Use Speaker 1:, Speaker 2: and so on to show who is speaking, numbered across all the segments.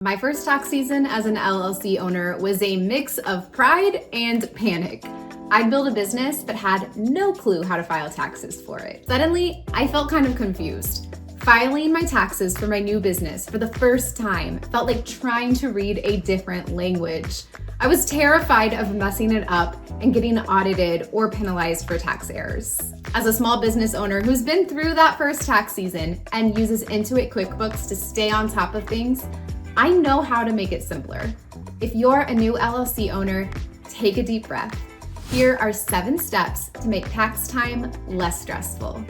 Speaker 1: My first tax season as an LLC owner was a mix of pride and panic. I'd built a business but had no clue how to file taxes for it. Suddenly, I felt kind of confused. Filing my taxes for my new business for the first time felt like trying to read a different language. I was terrified of messing it up and getting audited or penalized for tax errors. As a small business owner who's been through that first tax season and uses Intuit QuickBooks to stay on top of things, I know how to make it simpler. If you're a new LLC owner, take a deep breath. Here are 7 steps to make tax time less stressful.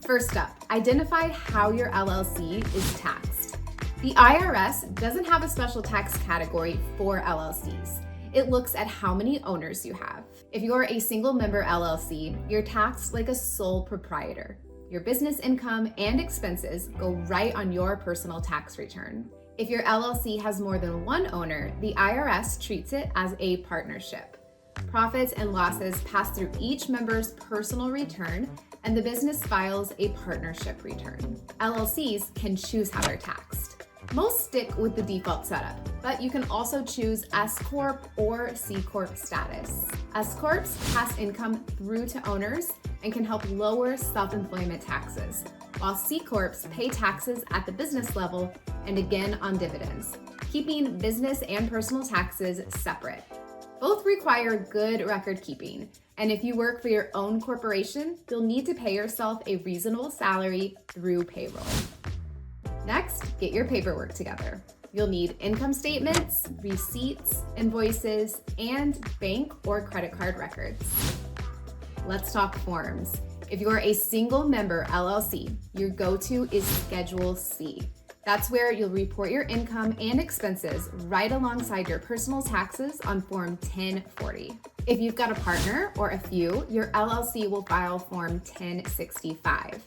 Speaker 1: First up, identify how your LLC is taxed. The IRS doesn't have a special tax category for LLCs. It looks at how many owners you have. If you're a single member LLC, you're taxed like a sole proprietor. Your business income and expenses go right on your personal tax return. If your LLC has more than one owner, the IRS treats it as a partnership. Profits and losses pass through each member's personal return, and the business files a partnership return. LLCs can choose how they're taxed. Most stick with the default setup, but you can also choose S Corp or C Corp status. S Corps pass income through to owners and can help lower self-employment taxes, while C Corps pay taxes at the business level and again on dividends, keeping business and personal taxes separate. Both require good record keeping, and if you work for your own corporation, you'll need to pay yourself a reasonable salary through payroll. Next, get your paperwork together. You'll need income statements, receipts, invoices, and bank or credit card records. Let's talk forms. If you're a single member LLC, your go-to is Schedule C. That's where you'll report your income and expenses right alongside your personal taxes on Form 1040. If you've got a partner or a few, your LLC will file Form 1065.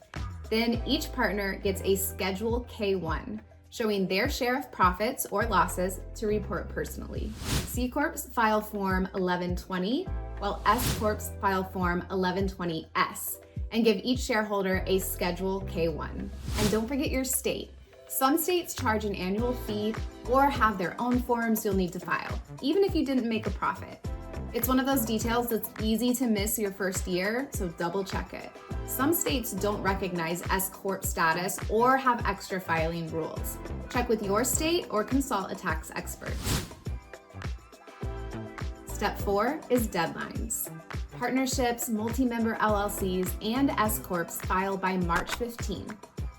Speaker 1: Then each partner gets a Schedule K1, showing their share of profits or losses to report personally. C Corps file Form 1120, while S Corps file Form 1120S, and give each shareholder a Schedule K1. And don't forget your state. Some states charge an annual fee or have their own forms you'll need to file, even if you didn't make a profit. It's one of those details that's easy to miss your first year, so double check it. Some states don't recognize S Corp status or have extra filing rules. Check with your state or consult a tax expert. Step 4 is deadlines. Partnerships, multi-member LLCs, and S Corps file by March 15,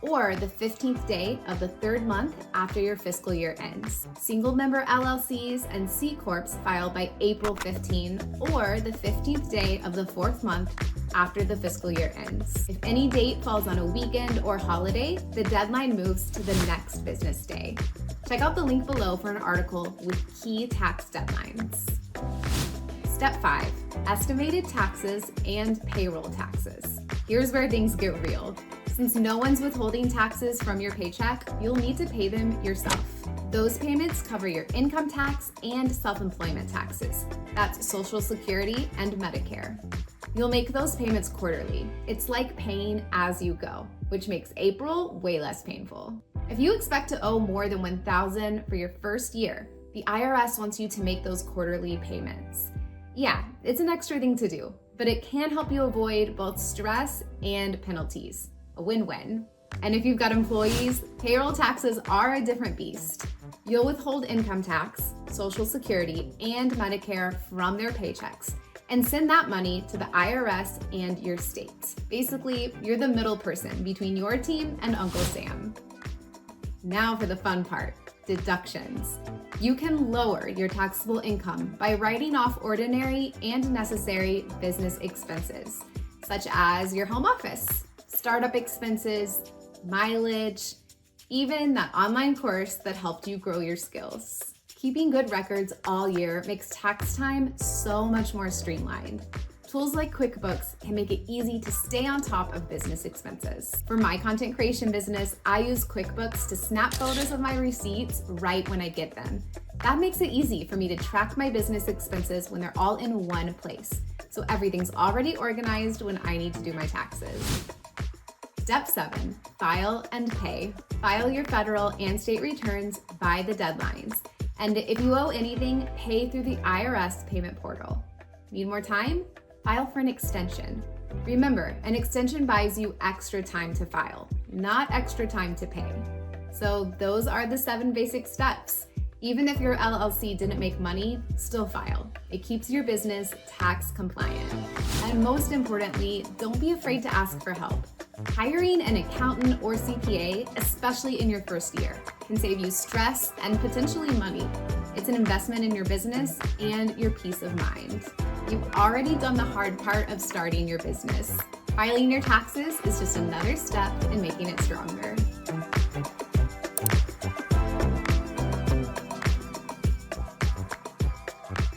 Speaker 1: or the 15th day of the 3rd month after your fiscal year ends. Single member LLCs and C Corps file by April 15, or the 15th day of the 4th month after the fiscal year ends. If any date falls on a weekend or holiday, the deadline moves to the next business day. Check out the link below for an article with key tax deadlines. Step 5, estimated taxes and payroll taxes. Here's where things get real. Since no one's withholding taxes from your paycheck, you'll need to pay them yourself. Those payments cover your income tax and self-employment taxes. That's Social Security and Medicare. You'll make those payments quarterly. It's like paying as you go, which makes April way less painful. If you expect to owe more than $1,000 for your first year, the IRS wants you to make those quarterly payments. Yeah, it's an extra thing to do, but it can help you avoid both stress and penalties. A win-win. And if you've got employees, payroll taxes are a different beast. You'll withhold income tax, Social Security, and Medicare from their paychecks and send that money to the IRS and your state. Basically, you're the middle person between your team and Uncle Sam. Now for the fun part, deductions. You can lower your taxable income by writing off ordinary and necessary business expenses, such as your home office, startup expenses, mileage, even that online course that helped you grow your skills. Keeping good records all year makes tax time so much more streamlined. Tools like QuickBooks can make it easy to stay on top of business expenses. For my content creation business, I use QuickBooks to snap photos of my receipts right when I get them. That makes it easy for me to track my business expenses when they're all in one place, so everything's already organized when I need to do my taxes. Step 7, file and pay. File your federal and state returns by the deadlines. And if you owe anything, pay through the IRS payment portal. Need more time? File for an extension. Remember, an extension buys you extra time to file, not extra time to pay. So those are the 7 basic steps. Even if your LLC didn't make money, still file. It keeps your business tax compliant. And most importantly, don't be afraid to ask for help. Hiring an accountant or CPA, especially in your first year, can save you stress and potentially money. It's an investment in your business and your peace of mind. You've already done the hard part of starting your business. Filing your taxes is just another step in making it stronger.